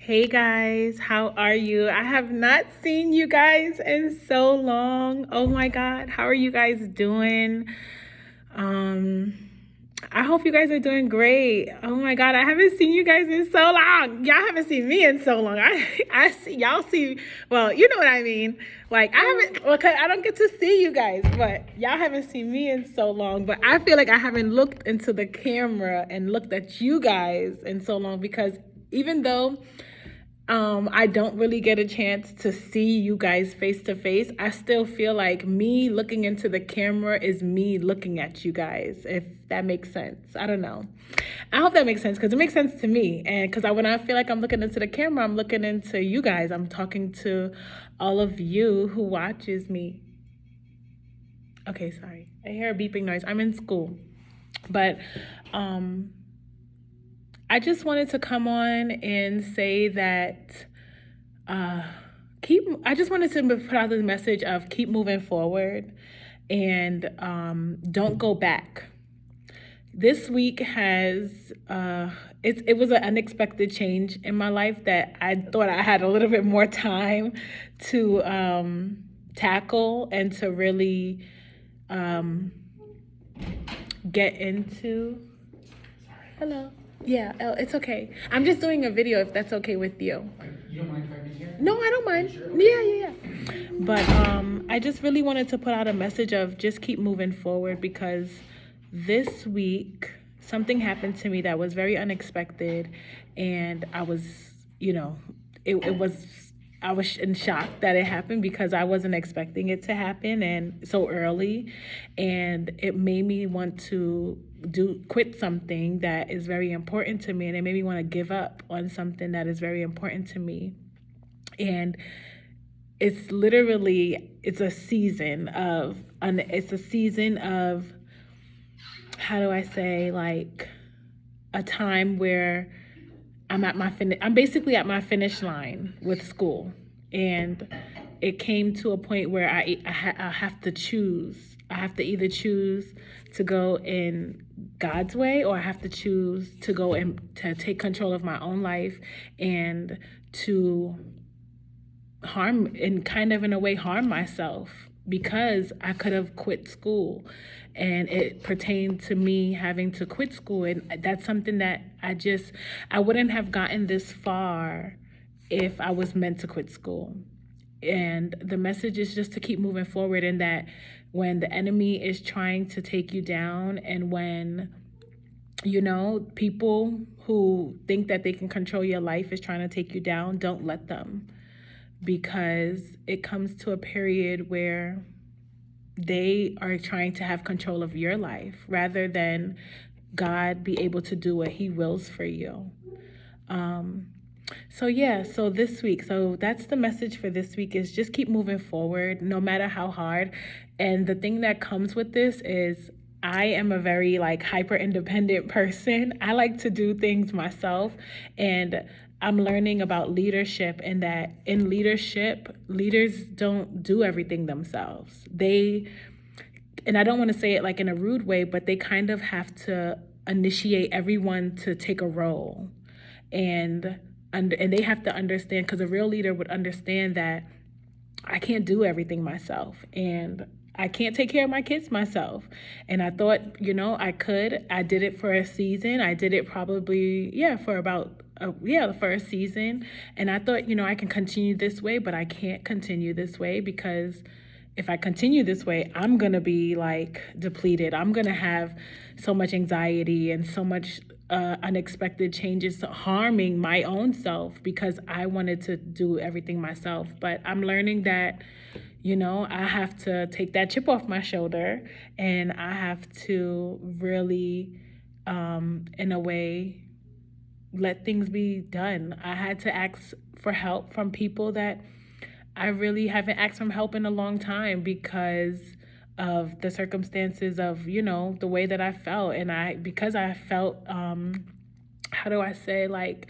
Hey guys, how are you? I have not seen you guys in so long. Oh my God, how are you guys doing? Um, I hope you guys are doing great. Oh my God, I haven't seen you guys in so long. Y'all haven't seen me in so long. I see y'all see. Well, you know what I mean. Like I haven't. Okay, I don't get to see you guys, but y'all haven't seen me in so long. But I feel like I haven't looked into the camera and looked at you guys in so long because even though I don't really get a chance to see you guys face to face, I still feel like me looking into the camera is me looking at you guys, if that makes sense. I don't know. I hope that makes sense because it makes sense to me. And because when I feel like I'm looking into the camera, I'm looking into you guys. I'm talking to all of you who watches me. Okay, sorry. I hear a beeping noise. I'm in school. But um I just wanted to come on and say that uh, I just wanted to put out the message of keep moving forward and don't go back. This week has it was an unexpected change in my life that I thought I had a little bit more time to tackle and to really um, get into. Hello. Yeah, it's okay. I'm just doing a video if that's okay with you. You don't mind if I'm in here? No, I don't mind. Sure? Yeah. But I just really wanted to put out a message of just keep moving forward because this week something happened to me that was very unexpected, and I was, it was. I was in shock that it happened because I wasn't expecting it to happen and so early, and it made me want to quit something that is very important to me, and it made me want to give up on something that is very important to me. And it's a season of how do I say, like, a time where I'm basically at my finish line with school, and it came to a point where I have to choose. I have to either choose to go in God's way, or I have to choose to go and to take control of my own life and to harm and kind of in a way harm myself, because I could have quit school, and it pertained to me having to quit school, and that's something that I wouldn't have gotten this far if I was meant to quit school. And the message is just to keep moving forward, and that when the enemy is trying to take you down, and when people who think that they can control your life is trying to take you down, don't let them, because it comes to a period where they are trying to have control of your life rather than God be able to do what he wills for you. So this week, so that's the message for this week, is just keep moving forward no matter how hard. And the thing that comes with this is I am a very like hyper independent person. I like to do things myself, and I'm learning about leadership, and that in leadership, leaders don't do everything themselves. And I don't want to say it like in a rude way, but they kind of have to initiate everyone to take a role. And they have to understand, because a real leader would understand that I can't do everything myself, and I can't take care of my kids myself. And I thought, I could. I did it for a season. I did it probably, for about, for a season. And I thought, I can continue this way, but I can't continue this way, because if I continue this way, I'm going to be like depleted. I'm going to have so much anxiety and so much unexpected changes, harming my own self, because I wanted to do everything myself. But I'm learning that, I have to take that chip off my shoulder, and I have to really, in a way, let things be done. I had to ask for help from people that I really haven't asked for help in a long time, because of the circumstances of, the way that I felt. And because I felt, how do I say, like,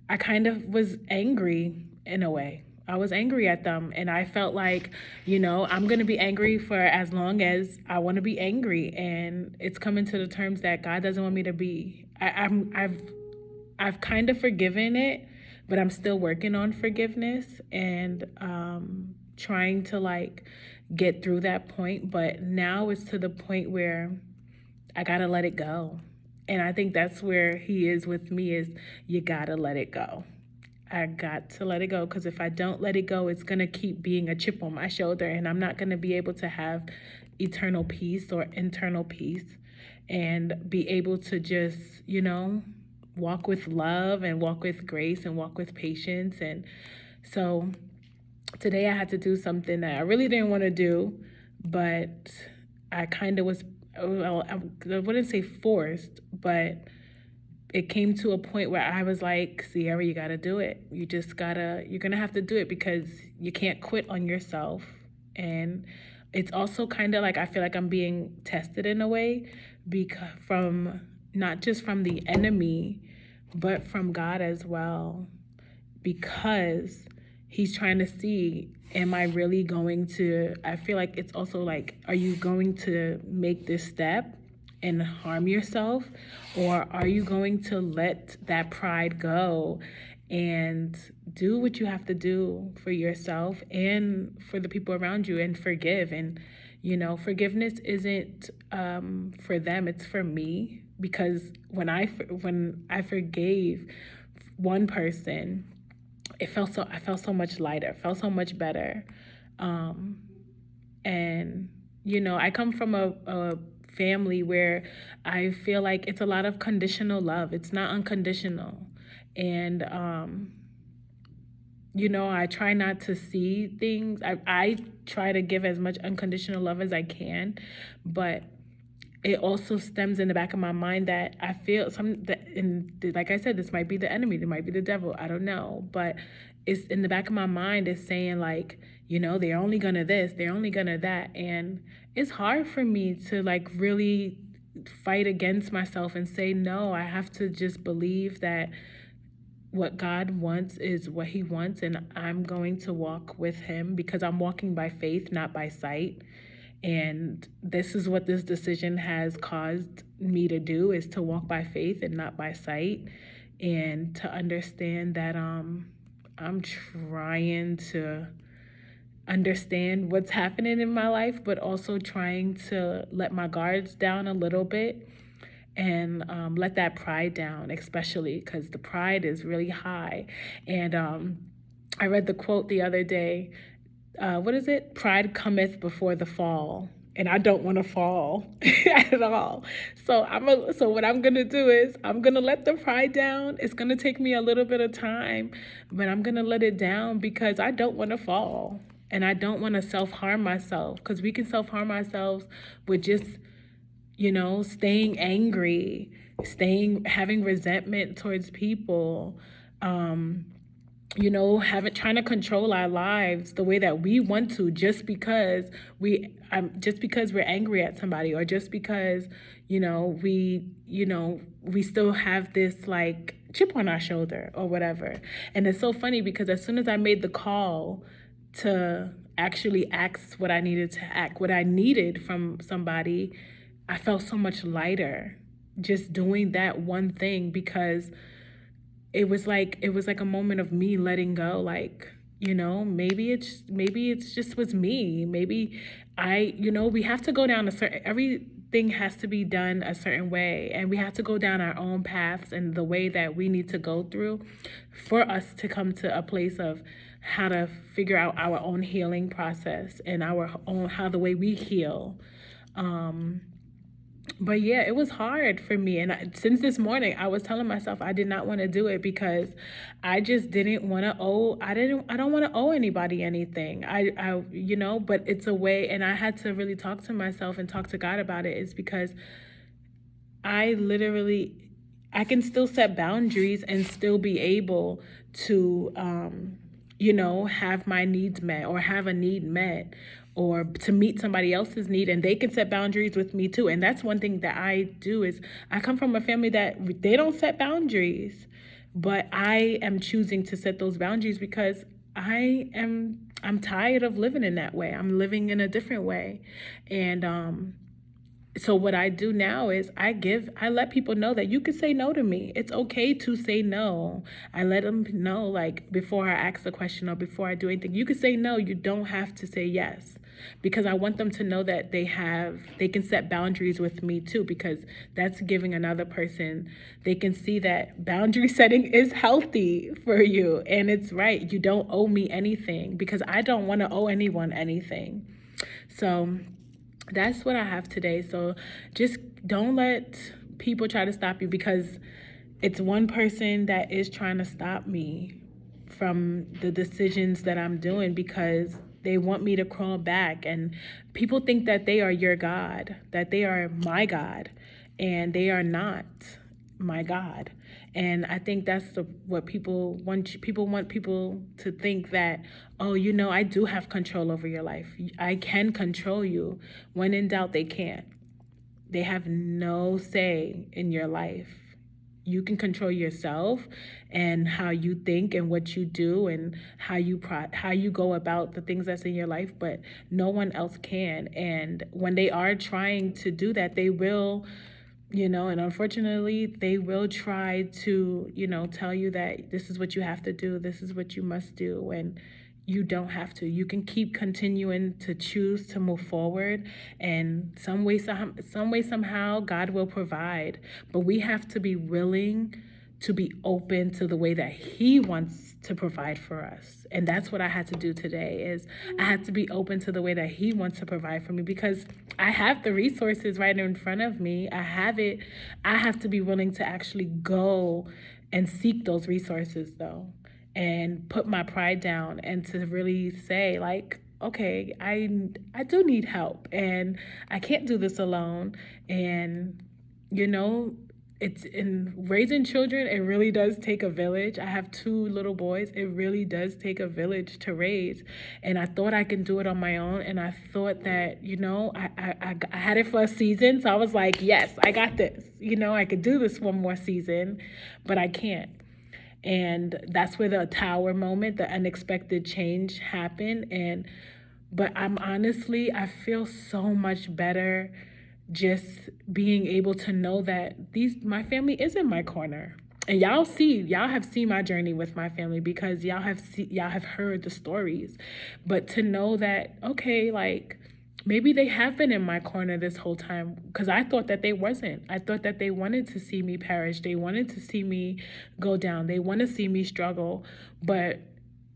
I kind of was angry in a way. I was angry at them, and I felt like, I'm going to be angry for as long as I want to be angry. And it's coming to the terms that God doesn't want me to be. I've kind of forgiven it, but I'm still working on forgiveness and trying to like get through that point. But now it's to the point where I gotta let it go. And I think that's where he is with me, is you gotta let it go. I got to let it go, because if I don't let it go, it's going to keep being a chip on my shoulder, and I'm not going to be able to have eternal peace or internal peace and be able to just, walk with love and walk with grace and walk with patience. And so today I had to do something that I really didn't want to do, but I kind of was, well, I wouldn't say forced, but it came to a point where I was like, Sierra, you got to do it. You're going to have to do it, because you can't quit on yourself. And it's also kind of like, I feel like I'm being tested in a way, because not just from the enemy, but from God as well, because he's trying to see, am I really going to, I feel like it's also like, are you going to make this step and harm yourself, or are you going to let that pride go and do what you have to do for yourself and for the people around you, and forgive? And forgiveness isn't for them, it's for me, because when I forgave one person, I felt so much lighter, felt so much better. And I come from a family where I feel like it's a lot of conditional love. It's not unconditional. And I try not to see things. I try to give as much unconditional love as I can, but it also stems in the back of my mind that I feel like I said, this might be the enemy, it might be the devil, I don't know, but it's in the back of my mind, it's saying like, they're only gonna this, they're only gonna that. And it's hard for me to like really fight against myself and say, no, I have to just believe that what God wants is what he wants, and I'm going to walk with him, because I'm walking by faith, not by sight. And this is what this decision has caused me to do, is to walk by faith and not by sight, and to understand that I'm trying to understand what's happening in my life, but also trying to let my guards down a little bit, and let that pride down, especially because the pride is really high. And I read the quote the other day. What is it? Pride cometh before the fall. And I don't want to fall at all. So what I'm going to do is I'm going to let the pride down. It's going to take me a little bit of time, but I'm going to let it down, because I don't want to fall. And I don't want to self-harm myself, because we can self-harm ourselves with just, staying angry, having resentment towards people, trying to control our lives the way that we want to, just because we're angry at somebody, or just because, we still have this like chip on our shoulder or whatever. And it's so funny, because as soon as I made the call to actually ask what I needed from somebody, I felt so much lighter just doing that one thing, because it was like a moment of me letting go. Like, maybe it's just was me. Maybe we have to go down everything has to be done a certain way, and we have to go down our own paths and the way that we need to go through for us to come to a place of how to figure out our own healing process and how the way we heal. But yeah, it was hard for me. And since this morning, I was telling myself I did not want to do it, because I just didn't want to I don't want to owe anybody anything. But it's a way, and I had to really talk to myself and talk to God about it, is because I can still set boundaries and still be able to, have my needs met, or have a need met, or to meet somebody else's need, and they can set boundaries with me too. And that's one thing that I do, is I come from a family that they don't set boundaries, but I am choosing to set those boundaries, because I'm tired of living in that way. I'm living in a different way. And So what I do now is I let people know that you can say no to me. It's okay to say no. I let them know, like, before I ask the question or before I do anything, you can say no. You don't have to say yes, because I want them to know that they can set boundaries with me too, because that's giving another person, they can see that boundary setting is healthy for you and it's right. You don't owe me anything, because I don't want to owe anyone anything. So that's what I have today. So just don't let people try to stop you, because it's one person that is trying to stop me from the decisions that I'm doing, because they want me to crawl back. And people think that they are your God, that they are my God, and they are not my God. And I think that's what people want. People want people to think that, oh, I do have control over your life. I can control you. When in doubt, they can't. They have no say in your life. You can control yourself and how you think and what you do and how you go about the things that's in your life, but no one else can. And when they are trying to do that, they will, and unfortunately, they will try to, tell you that this is what you have to do, this is what you must do, and you don't have to. You can keep continuing to choose to move forward, and some way, somehow, God will provide. But we have to be willing to be open to the way that He wants to provide for us. And that's what I had to do today, is I had to be open to the way that He wants to provide for me, because I have the resources right in front of me. I have it. I have to be willing to actually go and seek those resources, though, and put my pride down and to really say, like, okay, I do need help, and I can't do this alone. And it's in raising children, it really does take a village. I have 2 little boys. It really does take a village to raise. And I thought I can do it on my own. And I thought that, I had it for a season. So I was like, yes, I got this. I could do this one more season, but I can't. And that's where the tower moment, the unexpected change happened. But I feel so much better just being able to know that my family is in my corner. And y'all have seen my journey with my family, because y'all have heard the stories. But to know that, okay, like, maybe they have been in my corner this whole time, because I thought that they wasn't. I thought that they wanted to see me perish. They wanted to see me go down. They want to see me struggle. But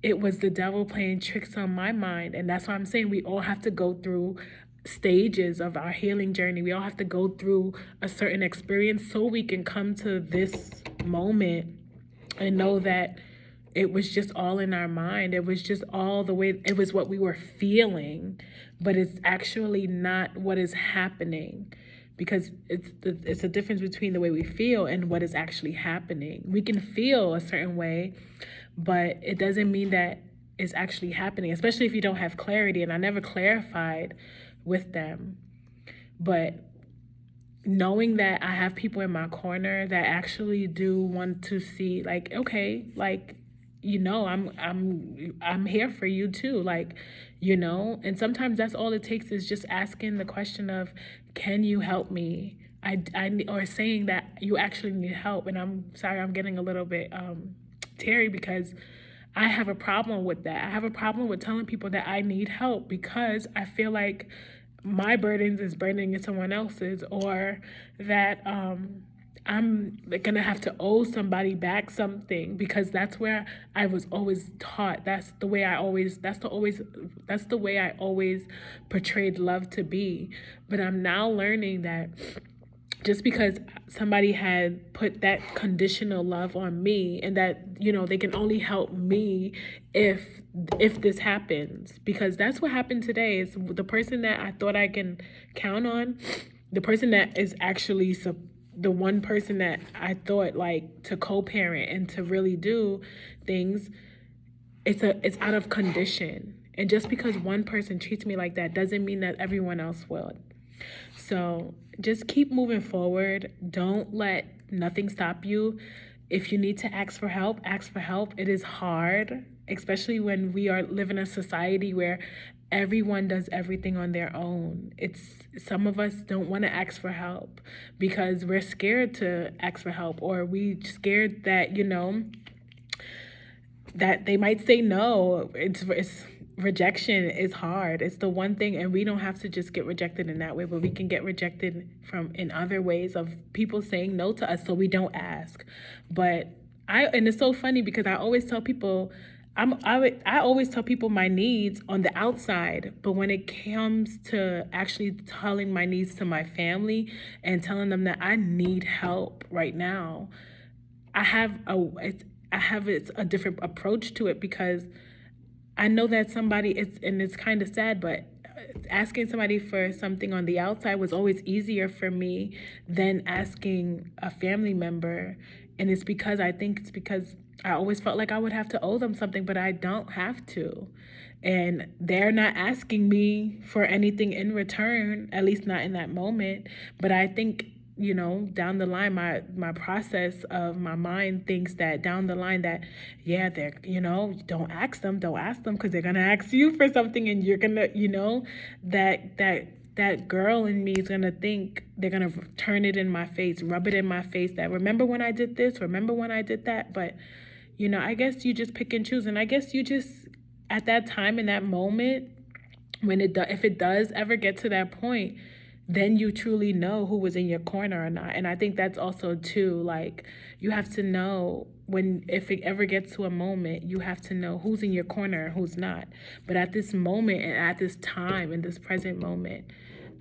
it was the devil playing tricks on my mind. And that's why I'm saying we all have to go through stages of our healing journey. We all have to go through a certain experience so we can come to this moment and know that it was just all in our mind. It was just all the way, it was what we were feeling, but it's actually not what is happening, because it's a difference between the way we feel and what is actually happening. We can feel a certain way, but it doesn't mean that it's actually happening, especially if you don't have clarity. And I never clarified with them. But knowing that I have people in my corner that actually do want to see, like, okay, like, I'm here for you too, like, and sometimes that's all it takes, is just asking the question of, can you help me? Or saying that you actually need help. And I'm sorry, I'm getting a little bit teary, because I have a problem with that. I have a problem with telling people that I need help, because I feel like my burdens is burdening someone else's, or that I'm gonna have to owe somebody back something, because that's where I was always taught. That's the way I always portrayed love to be. But I'm now learning that just because somebody had put that conditional love on me, and that they can only help me if this happens, because that's what happened today. Is the person that I thought I can count on, the person that is actually the one person that I thought, like, to co-parent and to really do things, it's out of condition. And just because one person treats me like that doesn't mean that everyone else will. So just keep moving forward. Don't let nothing stop you. If you need to ask for help, ask for help. It is hard. especially when we are live in a society where everyone does everything on their own. It's some of us don't want to ask for help because we're scared to ask for help, or we scared that, that they might say no. It's rejection is hard. It's the one thing, and we don't have to just get rejected in that way, but we can get rejected from in other ways of people saying no to us, so we don't ask. But and it's so funny because I always tell people, I always tell people my needs on the outside, but when it comes to actually telling my needs to my family and telling them that I need help right now, I have a different approach to it, because I know that it's kind of sad, but asking somebody for something on the outside was always easier for me than asking a family member. And it's because I always felt like I would have to owe them something, but I don't have to. And they're not asking me for anything in return, at least not in that moment. But I think, down the line, my process of my mind thinks that down the line that, yeah, they're, don't ask them because they're going to ask you for something, and you're going to, that girl in me is going to think, they're going to turn it in my face, rub it in my face that, remember when I did this, remember when I did that. But, I guess you just pick and choose. And I guess you just, at that time, in that moment, if it does ever get to that point, then you truly know who was in your corner or not. And I think that's also too, like, you have to know if it ever gets to a moment, you have to know who's in your corner and who's not. But at this moment and at this time, in this present moment,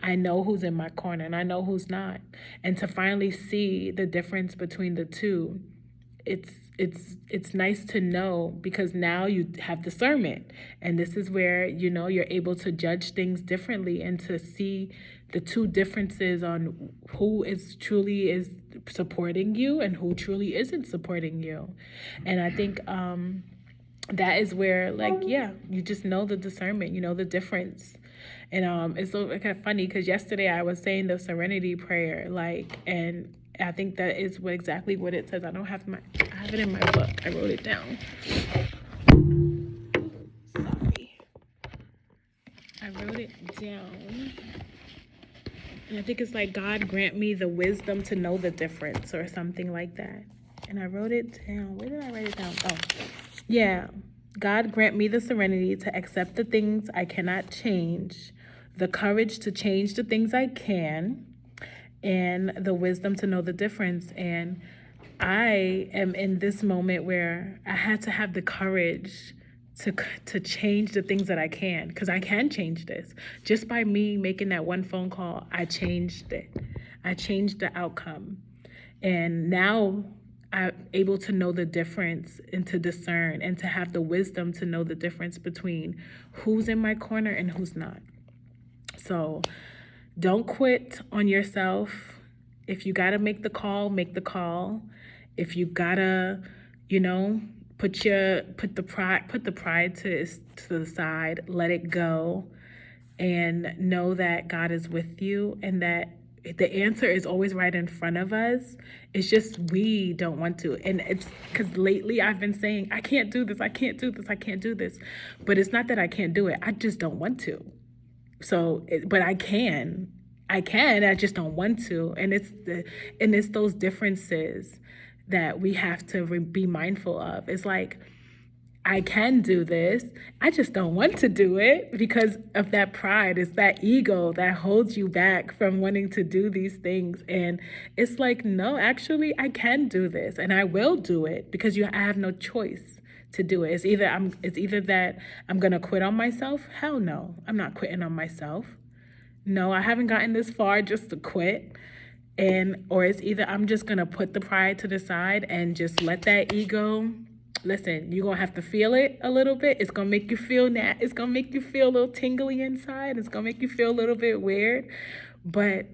I know who's in my corner and I know who's not. And to finally see the difference between the two, it's nice to know, because now you have discernment, and this is where you're able to judge things differently and to see the two differences on who truly is supporting you and who truly isn't supporting you. And I think that is where, you just know the discernment, the difference. And it's so kind of funny because yesterday I was saying the serenity prayer, and I think that is exactly what it says. I have it in my book. I wrote it down. Sorry. I wrote it down. And I think it's like, God grant me the wisdom to know the difference, or something like that. And I wrote it down. Where did I write it down? Oh, yeah. God grant me the serenity to accept the things I cannot change, the courage to change the things I can, and the wisdom to know the difference. And I am in this moment where I had to have the courage to change the things that I can, because I can change this. Just by me making that one phone call, I changed it. I changed the outcome. And now I'm able to know the difference and to discern and to have the wisdom to know the difference between who's in my corner and who's not. So don't quit on yourself. If you got to make the call, make the call. If you got to, put the pride to the side, let it go, and know that God is with you, and that the answer is always right in front of us. It's just we don't want to. And it's because lately I've been saying, I can't do this, I can't do this, I can't do this. But it's not that I can't do it. I just don't want to. But I can, I just don't want to. And it's those differences that we have to be mindful of. It's like, I can do this, I just don't want to do it because of that pride. It's that ego that holds you back from wanting to do these things. And it's like, no, actually, I can do this, and I will do it, because I have no choice to do it. It's either that I'm gonna quit on myself. Hell no, I'm not quitting on myself. No, I haven't gotten this far just to quit. Or it's either I'm just gonna put the pride to the side and just let that ego. Listen, you're gonna have to feel it a little bit. It's gonna make you feel it's gonna make you feel a little tingly inside. It's gonna make you feel a little bit weird, but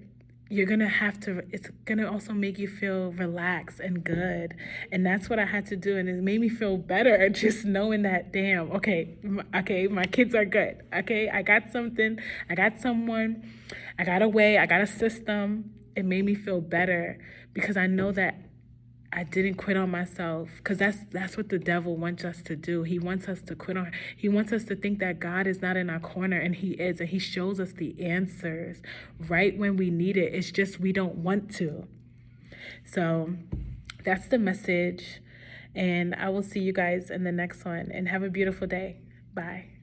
you're gonna have to, it's gonna also make you feel relaxed and good. And that's what I had to do. And it made me feel better just knowing that, damn, okay, my kids are good. Okay, I got something, I got someone, I got a way, I got a system. It made me feel better because I know that I didn't quit on myself, because that's what the devil wants us to do. He wants us to quit on. He wants us to think that God is not in our corner, and He is, and He shows us the answers right when we need it. It's just we don't want to. So that's the message, and I will see you guys in the next one. And have a beautiful day. Bye.